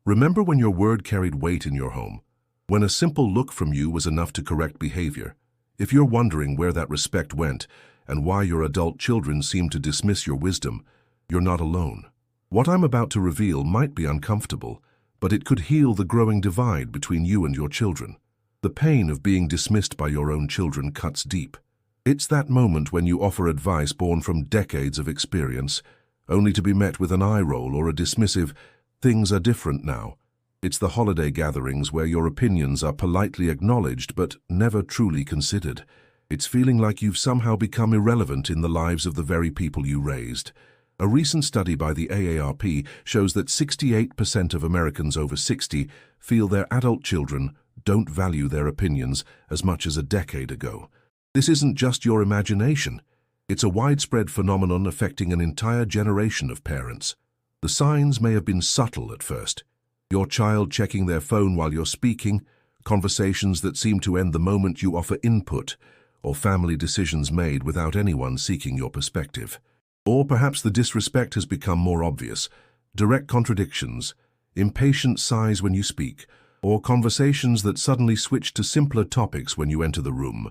Remember when your word carried weight in your home? When a simple look from you was enough to correct behavior? If you're wondering where that respect went and why your adult children seem to dismiss your wisdom, you're not alone. What I'm about to reveal might be uncomfortable, but it could heal the growing divide between you and your children. The pain of being dismissed by your own children cuts deep. It's that moment when you offer advice born from decades of experience, only to be met with an eye roll or a dismissive, "Things are different now." It's the holiday gatherings where your opinions are politely acknowledged but never truly considered. It's feeling like you've somehow become irrelevant in the lives of the very people you raised. A recent study by the AARP shows that 68% of Americans over 60 feel their adult children don't value their opinions as much as a decade ago. This isn't just your imagination. It's a widespread phenomenon affecting an entire generation of parents. The signs may have been subtle at first. Your child checking their phone while you're speaking, conversations that seem to end the moment you offer input, or family decisions made without anyone seeking your perspective. Or perhaps the disrespect has become more obvious. Direct contradictions, impatient sighs when you speak, or conversations that suddenly switch to simpler topics when you enter the room,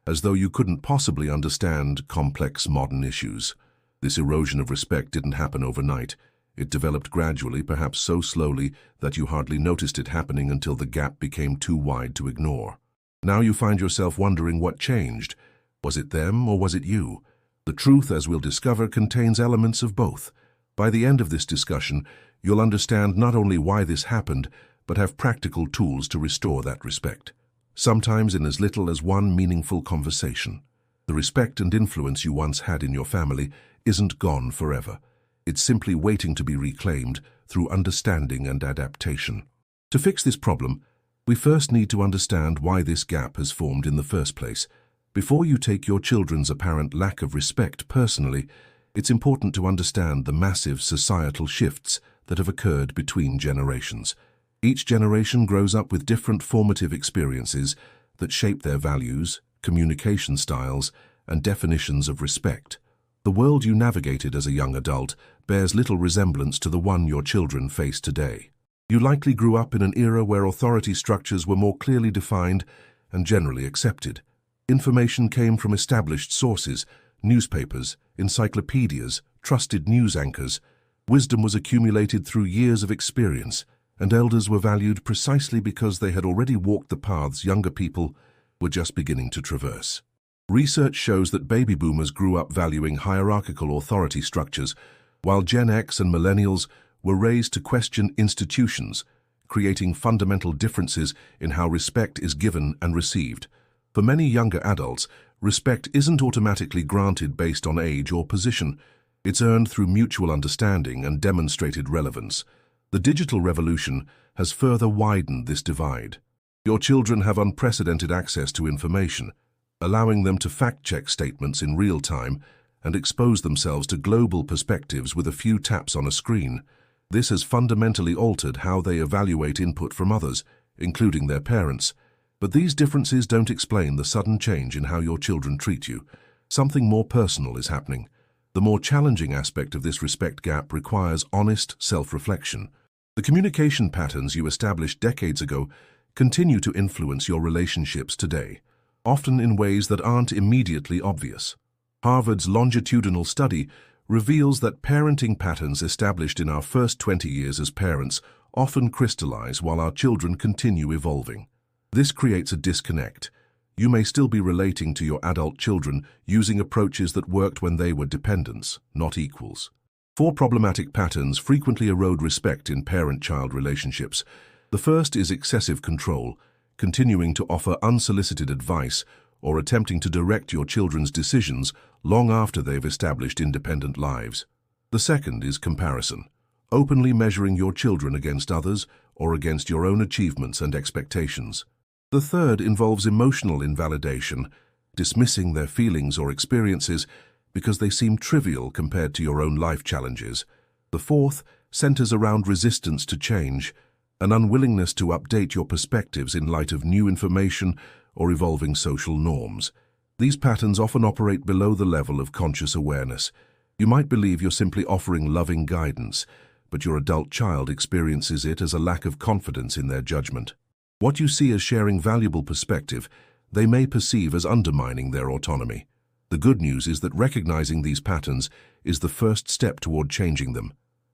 as though you couldn't possibly understand complex modern issues. This erosion of respect didn't happen overnight. It developed gradually, perhaps so slowly that you hardly noticed it happening until the gap became too wide to ignore. Now you find yourself wondering what changed. Was it them or was it you? The truth, as we'll discover, contains elements of both. By the end of this discussion, you'll understand not only why this happened, but have practical tools to restore that respect. Sometimes in as little as one meaningful conversation. The respect and influence you once had in your family isn't gone forever. It's simply waiting to be reclaimed through understanding and adaptation. To fix this problem, we first need to understand why this gap has formed in the first place. Before you take your children's apparent lack of respect personally, it's important to understand the massive societal shifts that have occurred between generations. Each generation grows up with different formative experiences that shape their values, communication styles, and definitions of respect. The world you navigated as a young adult bears little resemblance to the one your children face today. You likely grew up in an era where authority structures were more clearly defined and generally accepted. Information came from established sources, newspapers, encyclopedias, trusted news anchors. Wisdom was accumulated through years of experience, and elders were valued precisely because they had already walked the paths younger people were just beginning to traverse. Research shows that baby boomers grew up valuing hierarchical authority structures, while Gen X and millennials were raised to question institutions, creating fundamental differences in how respect is given and received. For many younger adults, respect isn't automatically granted based on age or position. It's earned through mutual understanding and demonstrated relevance. The digital revolution has further widened this divide. Your children have unprecedented access to information, allowing them to fact-check statements in real time and expose themselves to global perspectives with a few taps on a screen. This has fundamentally altered how they evaluate input from others, including their parents. But these differences don't explain the sudden change in how your children treat you. Something more personal is happening. The more challenging aspect of this respect gap requires honest self-reflection. The communication patterns you established decades ago continue to influence your relationships today, often in ways that aren't immediately obvious. Harvard's longitudinal study reveals that parenting patterns established in our first 20 years as parents often crystallize while our children continue evolving. This creates a disconnect. You may still be relating to your adult children using approaches that worked when they were dependents, not equals. 4 problematic patterns frequently erode respect in parent-child relationships. The first is excessive control, continuing to offer unsolicited advice or attempting to direct your children's decisions long after they've established independent lives. The second is comparison, openly measuring your children against others or against your own achievements and expectations. The third involves emotional invalidation, dismissing their feelings or experiences because they seem trivial compared to your own life challenges. The fourth centers around resistance to change, an unwillingness to update your perspectives in light of new information or evolving social norms. These patterns often operate below the level of conscious awareness. You might believe you're simply offering loving guidance, but your adult child experiences it as a lack of confidence in their judgment. What you see as sharing valuable perspective, they may perceive as undermining their autonomy. The good news is that recognizing these patterns is the first step toward changing them.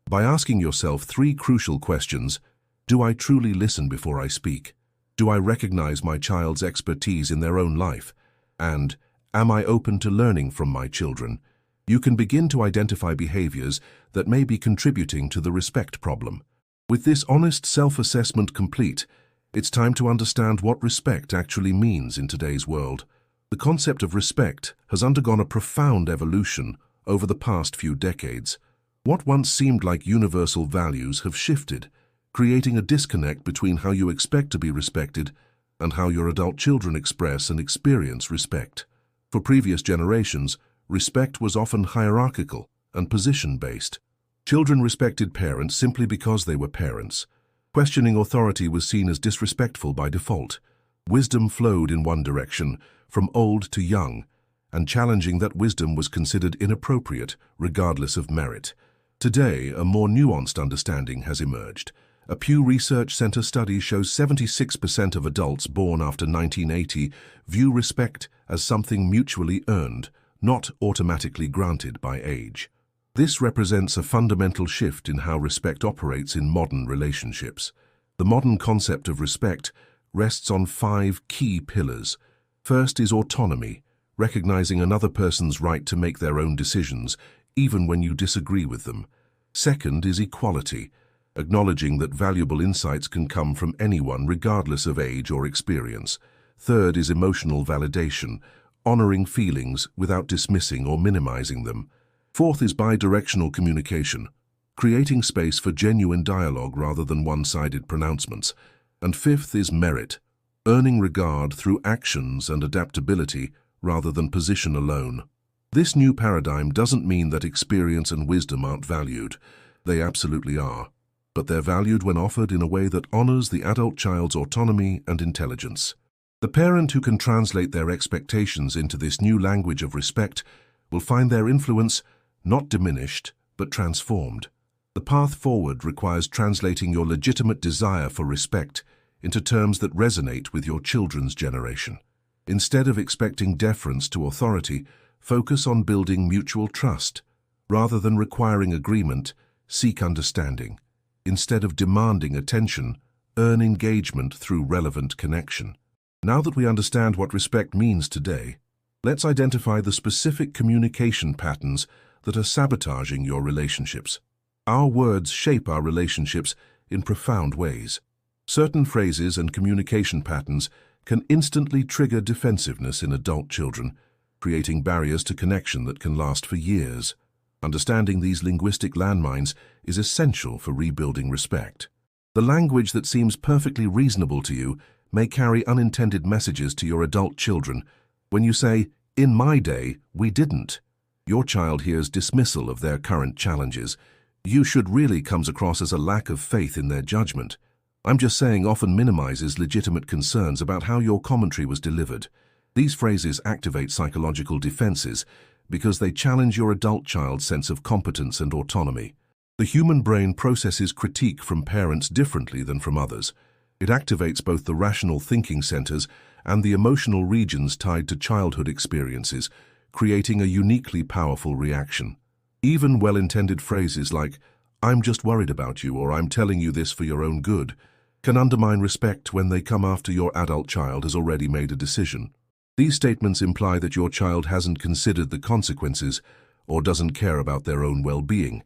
By asking yourself 3 crucial questions: do I truly listen before I speak? Do I recognize my child's expertise in their own life? And am I open to learning from my children? You can begin to identify behaviors that may be contributing to the respect problem. With this honest self-assessment complete, it's time to understand what respect actually means in today's world. The concept of respect has undergone a profound evolution over the past few decades. What once seemed like universal values have shifted, creating a disconnect between how you expect to be respected and how your adult children express and experience respect. For previous generations, respect was often hierarchical and position-based. Children respected parents simply because they were parents. Questioning authority was seen as disrespectful by default. Wisdom flowed in one direction, from old to young, and challenging that wisdom was considered inappropriate, regardless of merit. Today, a more nuanced understanding has emerged. A Pew Research Center study shows 76% of adults born after 1980 view respect as something mutually earned, not automatically granted by age. This represents a fundamental shift in how respect operates in modern relationships. The modern concept of respect rests on 5 key pillars. First is autonomy, recognizing another person's right to make their own decisions, even when you disagree with them. Second is equality, acknowledging that valuable insights can come from anyone regardless of age or experience. Third is emotional validation, honoring feelings without dismissing or minimizing them. Fourth is bidirectional communication, creating space for genuine dialogue rather than one-sided pronouncements. And fifth is merit, earning regard through actions and adaptability rather than position alone. This new paradigm doesn't mean that experience and wisdom aren't valued. They absolutely are. But they're valued when offered in a way that honors the adult child's autonomy and intelligence. The parent who can translate their expectations into this new language of respect will find their influence not diminished, but transformed. The path forward requires translating your legitimate desire for respect into terms that resonate with your children's generation. Instead of expecting deference to authority, focus on building mutual trust. Rather than requiring agreement, seek understanding. Instead of demanding attention, earn engagement through relevant connection. Now that we understand what respect means today, let's identify the specific communication patterns that are sabotaging your relationships. Our words shape our relationships in profound ways. Certain phrases and communication patterns can instantly trigger defensiveness in adult children, creating barriers to connection that can last for years. Understanding these linguistic landmines is essential for rebuilding respect. The language that seems perfectly reasonable to you may carry unintended messages to your adult children. When you say, "In my day, we didn't," your child hears dismissal of their current challenges. "You should" really comes across as a lack of faith in their judgment. "I'm just saying" often minimizes legitimate concerns about how your commentary was delivered. These phrases activate psychological defenses because they challenge your adult child's sense of competence and autonomy. The human brain processes critique from parents differently than from others. It activates both the rational thinking centers and the emotional regions tied to childhood experiences, creating a uniquely powerful reaction. Even well-intended phrases like, "I'm just worried about you," or "I'm telling you this for your own good," can undermine respect when they come after your adult child has already made a decision. These statements imply that your child hasn't considered the consequences or doesn't care about their own well-being,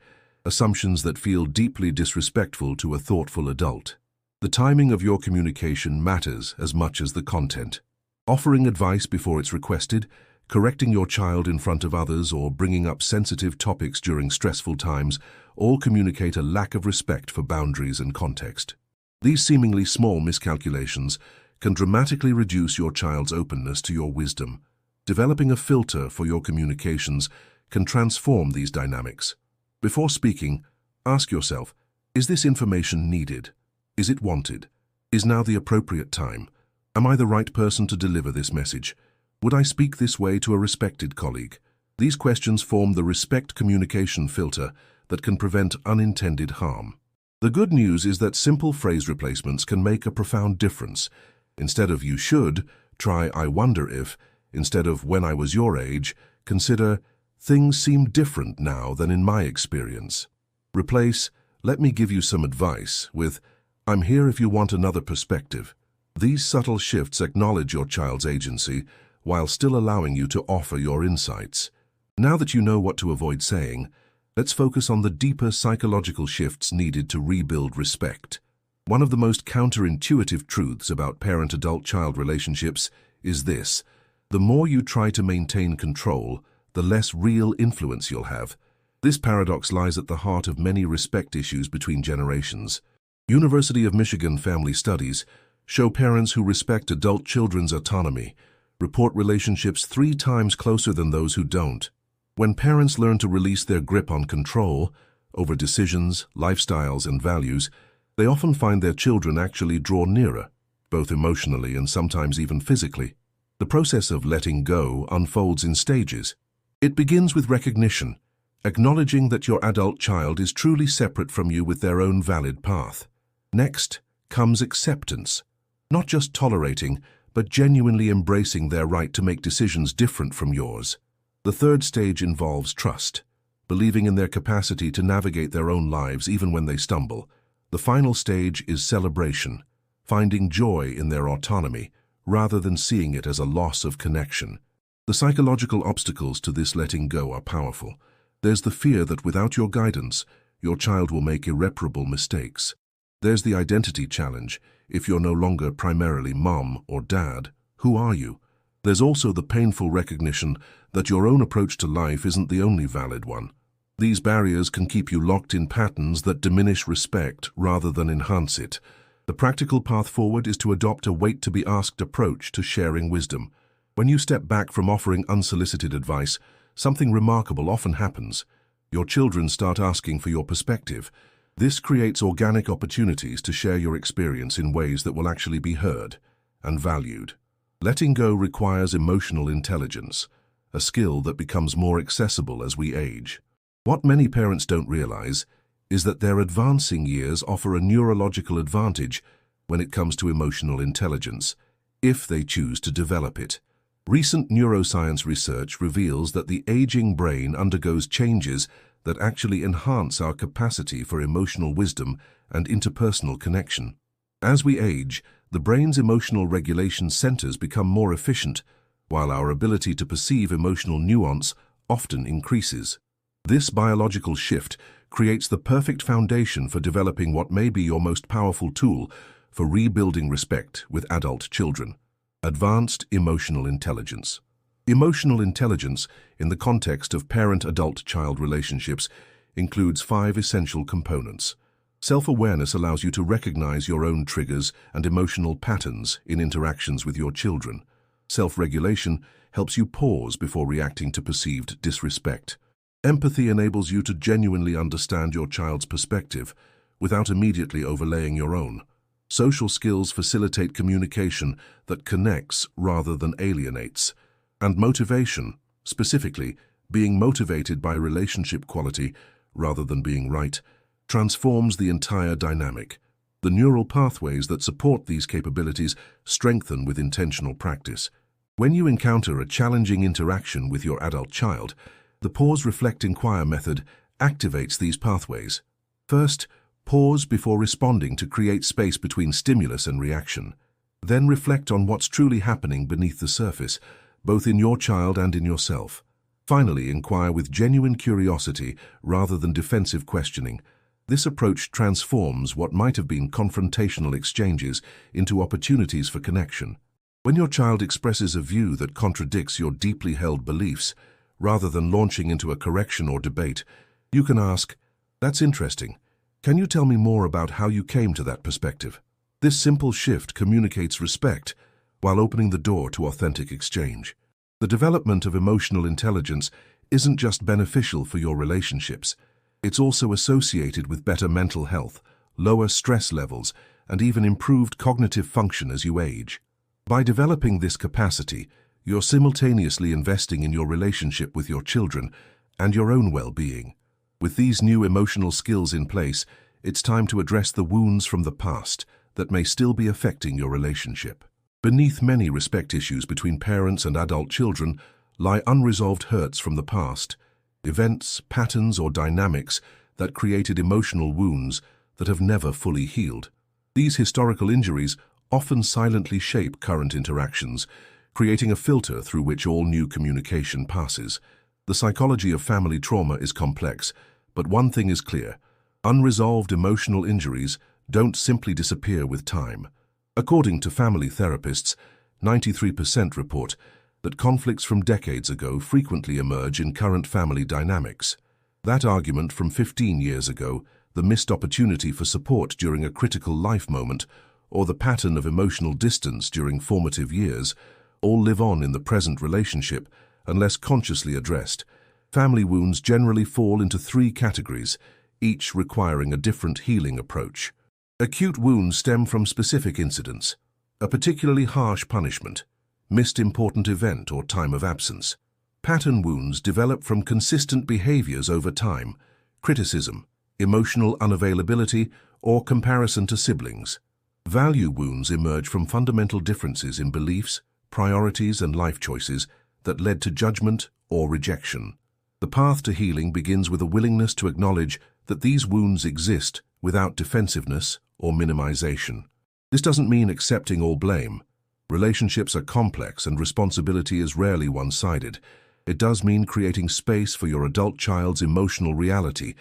assumptions that feel deeply disrespectful to a thoughtful adult. The timing of your communication matters as much as the content. Offering advice before it's requested, correcting your child in front of others, or bringing up sensitive topics during stressful times all communicate a lack of respect for boundaries and context. These seemingly small miscalculations can dramatically reduce your child's openness to your wisdom. Developing a filter for your communications can transform these dynamics. Before speaking, ask yourself, is this information needed? Is it wanted? Is now the appropriate time? Am I the right person to deliver this message? Would I speak this way to a respected colleague? These questions form the respect communication filter that can prevent unintended harm. The good news is that simple phrase replacements can make a profound difference. Instead of "you should," try "I wonder if." Instead of "when I was your age," consider "things seem different now than in my experience." Replace "let me give you some advice" with "I'm here if you want another perspective." These subtle shifts acknowledge your child's agency while still allowing you to offer your insights. Now that you know what to avoid saying, let's focus on the deeper psychological shifts needed to rebuild respect. One of the most counterintuitive truths about parent-adult-child relationships is this: the more you try to maintain control, the less real influence you'll have. This paradox lies at the heart of many respect issues between generations. University of Michigan family studies show parents who respect adult children's autonomy report relationships 3 times closer than those who don't. When parents learn to release their grip on control over decisions, lifestyles, and values, they often find their children actually draw nearer, both emotionally and sometimes even physically. The process of letting go unfolds in stages. It begins with recognition, acknowledging that your adult child is truly separate from you with their own valid path. Next comes acceptance, not just tolerating, but genuinely embracing their right to make decisions different from yours. The third stage involves trust, believing in their capacity to navigate their own lives even when they stumble. The final stage is celebration, finding joy in their autonomy rather than seeing it as a loss of connection. The psychological obstacles to this letting go are powerful. There's the fear that without your guidance, your child will make irreparable mistakes. There's the identity challenge. If you're no longer primarily mom or dad, who are you? There's also the painful recognition that your own approach to life isn't the only valid one. These barriers can keep you locked in patterns that diminish respect rather than enhance it. The practical path forward is to adopt a wait-to-be-asked approach to sharing wisdom. When you step back from offering unsolicited advice, something remarkable often happens. Your children start asking for your perspective. This creates organic opportunities to share your experience in ways that will actually be heard and valued. Letting go requires emotional intelligence, a skill that becomes more accessible as we age. What many parents don't realize is that their advancing years offer a neurological advantage when it comes to emotional intelligence, if they choose to develop it. Recent neuroscience research reveals that the aging brain undergoes changes that actually enhance our capacity for emotional wisdom and interpersonal connection. As we age, the brain's emotional regulation centers become more efficient, while our ability to perceive emotional nuance often increases. This biological shift creates the perfect foundation for developing what may be your most powerful tool for rebuilding respect with adult children: advanced emotional intelligence. Emotional intelligence, in the context of parent-adult-child relationships, includes 5 essential components. Self-awareness allows you to recognize your own triggers and emotional patterns in interactions with your children. Self-regulation helps you pause before reacting to perceived disrespect. Empathy enables you to genuinely understand your child's perspective without immediately overlaying your own. Social skills facilitate communication that connects rather than alienates. And motivation, specifically being motivated by relationship quality rather than being right, transforms the entire dynamic. The neural pathways that support these capabilities strengthen with intentional practice. When you encounter a challenging interaction with your adult child, the pause, reflect, inquire method activates these pathways. First, pause before responding to create space between stimulus and reaction. Then reflect on what's truly happening beneath the surface, both in your child and in yourself. Finally, inquire with genuine curiosity rather than defensive questioning. This approach transforms what might have been confrontational exchanges into opportunities for connection. When your child expresses a view that contradicts your deeply held beliefs, rather than launching into a correction or debate, you can ask, "That's interesting. Can you tell me more about how you came to that perspective?" This simple shift communicates respect while opening the door to authentic exchange. The development of emotional intelligence isn't just beneficial for your relationships. It's also associated with better mental health, lower stress levels, and even improved cognitive function as you age. By developing this capacity, you're simultaneously investing in your relationship with your children and your own well-being. With these new emotional skills in place, it's time to address the wounds from the past that may still be affecting your relationship. Beneath many respect issues between parents and adult children lie unresolved hurts from the past, events, patterns, or dynamics that created emotional wounds that have never fully healed. These historical injuries often silently shape current interactions, creating a filter through which all new communication passes. The psychology of family trauma is complex, but one thing is clear: unresolved emotional injuries don't simply disappear with time. According to family therapists, 93% report that conflicts from decades ago frequently emerge in current family dynamics. That argument from 15 years ago, the missed opportunity for support during a critical life moment, or the pattern of emotional distance during formative years, all live on in the present relationship unless consciously addressed. Family wounds generally fall into three categories, each requiring a different healing approach. Acute wounds stem from specific incidents, a particularly harsh punishment, missed important event or time of absence. Pattern wounds develop from consistent behaviors over time, criticism, emotional unavailability, or comparison to siblings. Value wounds emerge from fundamental differences in beliefs, priorities, and life choices that led to judgment or rejection. The path to healing begins with a willingness to acknowledge that these wounds exist without defensiveness or minimization. This doesn't mean accepting all blame. Relationships are complex and responsibility is rarely one-sided. It does mean creating space for your adult child's emotional reality,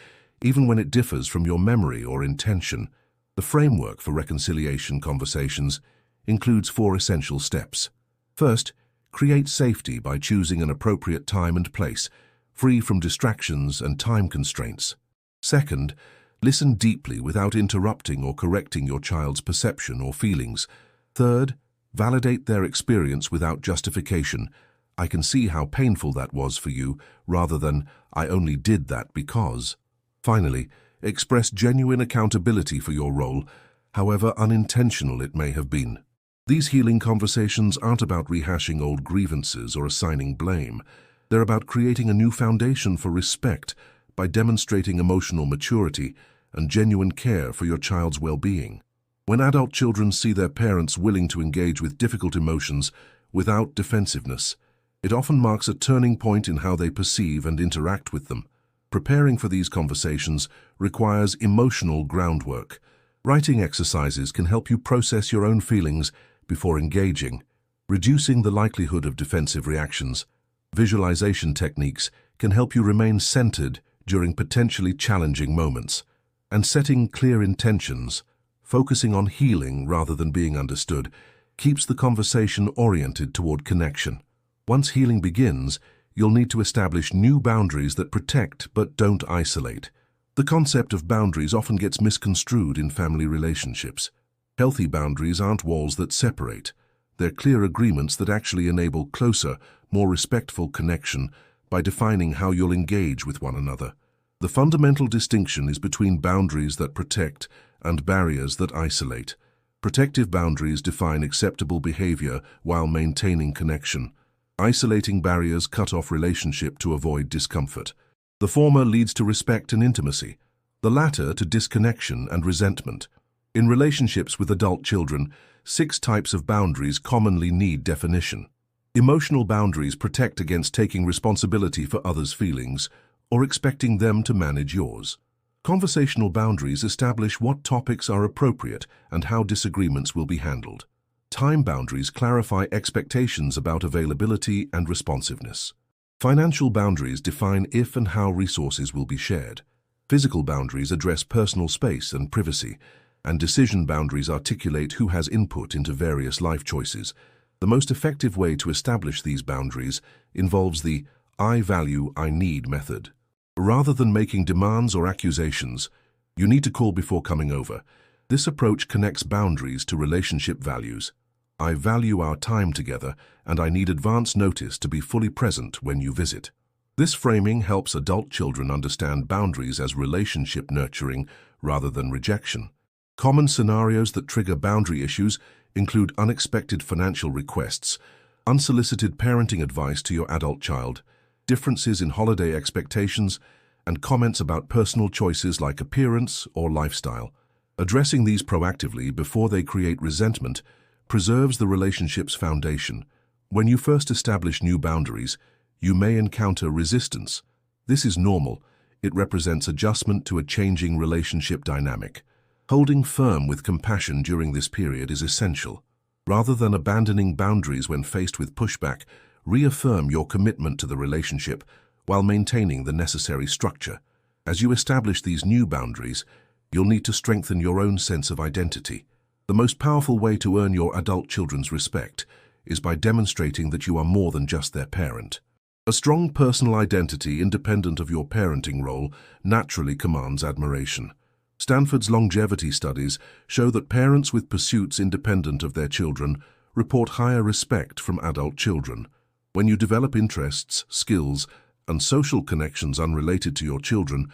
even when it differs from your memory or intention. The framework for reconciliation conversations includes 4 essential steps. First, create safety by choosing an appropriate time and place, free from distractions and time constraints. Second, listen deeply without interrupting or correcting your child's perception or feelings. Third, validate their experience without justification. I can see how painful that was for you, rather than I only did that because. Finally, express genuine accountability for your role, however unintentional it may have been. These healing conversations aren't about rehashing old grievances or assigning blame. They're about creating a new foundation for respect by demonstrating emotional maturity and genuine care for your child's well-being. When adult children see their parents willing to engage with difficult emotions without defensiveness, it often marks a turning point in how they perceive and interact with them. Preparing for these conversations requires emotional groundwork. Writing exercises can help you process your own feelings before engaging, reducing the likelihood of defensive reactions. Visualization techniques can help you remain centered during potentially challenging moments. And setting clear intentions, focusing on healing rather than being understood, keeps the conversation oriented toward connection. Once healing begins, you'll need to establish new boundaries that protect but don't isolate. The concept of boundaries often gets misconstrued in family relationships. Healthy boundaries aren't walls that separate. They're clear agreements that actually enable closer, more respectful connection by defining how you'll engage with one another. The fundamental distinction is between boundaries that protect and barriers that isolate. Protective boundaries define acceptable behavior while maintaining connection. Isolating barriers cut off relationship to avoid discomfort. The former leads to respect and intimacy, the latter to disconnection and resentment. In relationships with adult children, 6 types of boundaries commonly need definition. Emotional boundaries protect against taking responsibility for others' feelings or expecting them to manage yours. Conversational boundaries establish what topics are appropriate and how disagreements will be handled. Time boundaries clarify expectations about availability and responsiveness. Financial boundaries define if and how resources will be shared. Physical boundaries address personal space and privacy, and decision boundaries articulate who has input into various life choices. The most effective way to establish these boundaries involves the I value, I need method. Rather than making demands or accusations, you need to call before coming over. This approach connects boundaries to relationship values. I value our time together, and I need advance notice to be fully present when you visit. This framing helps adult children understand boundaries as relationship nurturing rather than rejection. Common scenarios that trigger boundary issues include unexpected financial requests, unsolicited parenting advice to your adult child, differences in holiday expectations, and comments about personal choices like appearance or lifestyle. Addressing these proactively before they create resentment preserves the relationship's foundation. When you first establish new boundaries, you may encounter resistance. This is normal. It represents adjustment to a changing relationship dynamic. Holding firm with compassion during this period is essential. Rather than abandoning boundaries when faced with pushback, reaffirm your commitment to the relationship while maintaining the necessary structure. As you establish these new boundaries, you'll need to strengthen your own sense of identity. The most powerful way to earn your adult children's respect is by demonstrating that you are more than just their parent. A strong personal identity independent of your parenting role naturally commands admiration. Stanford's longevity studies show that parents with pursuits independent of their children report higher respect from adult children. When you develop interests, skills, and social connections unrelated to your children,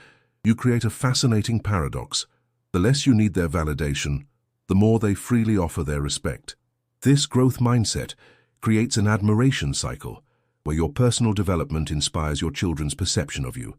you create a fascinating paradox. The less you need their validation, the more they freely offer their respect. This growth mindset creates an admiration cycle, where your personal development inspires your children's perception of you.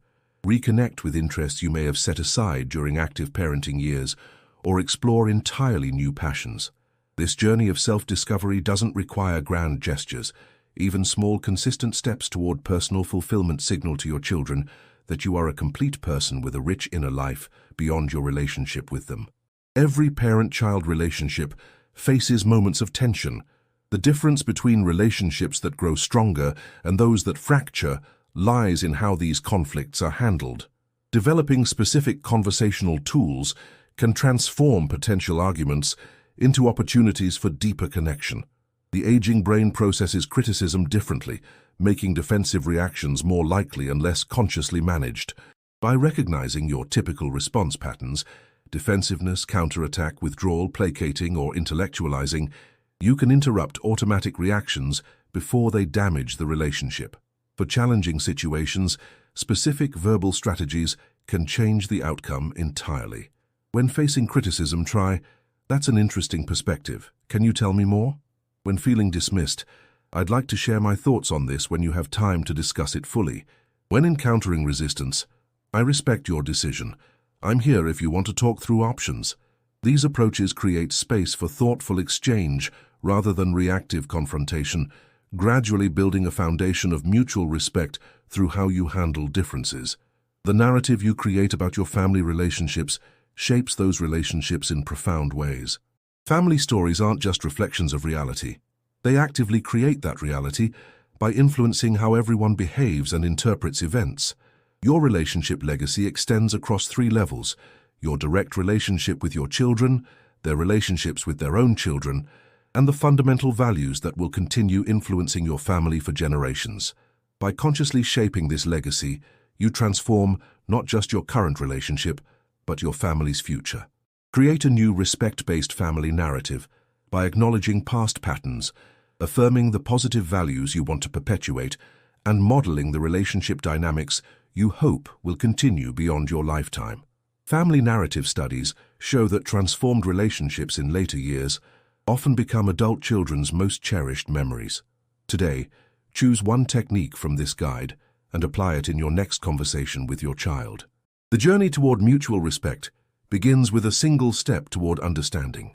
Reconnect with interests you may have set aside during active parenting years, or explore entirely new passions. This journey of self-discovery doesn't require grand gestures. Even small, consistent steps toward personal fulfillment signal to your children that you are a complete person with a rich inner life beyond your relationship with them. Every parent-child relationship faces moments of tension. The difference between relationships that grow stronger and those that fracture lies in how these conflicts are handled. Developing specific conversational tools can transform potential arguments into opportunities for deeper connection. The aging brain processes criticism differently, making defensive reactions more likely and less consciously managed. By recognizing your typical response patterns, defensiveness, counterattack, withdrawal, placating, or intellectualizing, you can interrupt automatic reactions before they damage the relationship. For challenging situations, specific verbal strategies can change the outcome entirely. When facing criticism, try, "That's an interesting perspective. Can you tell me more?" When feeling dismissed, "I'd like to share my thoughts on this when you have time to discuss it fully." When encountering resistance, "I respect your decision. I'm here if you want to talk through options." These approaches create space for thoughtful exchange rather than reactive confrontation, gradually building a foundation of mutual respect through how you handle differences. The narrative you create about your family relationships shapes those relationships in profound ways. Family stories aren't just reflections of reality. They actively create that reality by influencing how everyone behaves and interprets events. Your relationship legacy extends across 3 levels: your direct relationship with your children, their relationships with their own children, and the fundamental values that will continue influencing your family for generations. By consciously shaping this legacy, you transform not just your current relationship, but your family's future. Create a new respect-based family narrative by acknowledging past patterns, affirming the positive values you want to perpetuate, and modeling the relationship dynamics you hope will continue beyond your lifetime. Family narrative studies show that transformed relationships in later years often become adult children's most cherished memories. Today, choose one technique from this guide and apply it in your next conversation with your child. The journey toward mutual respect begins with a single step toward understanding.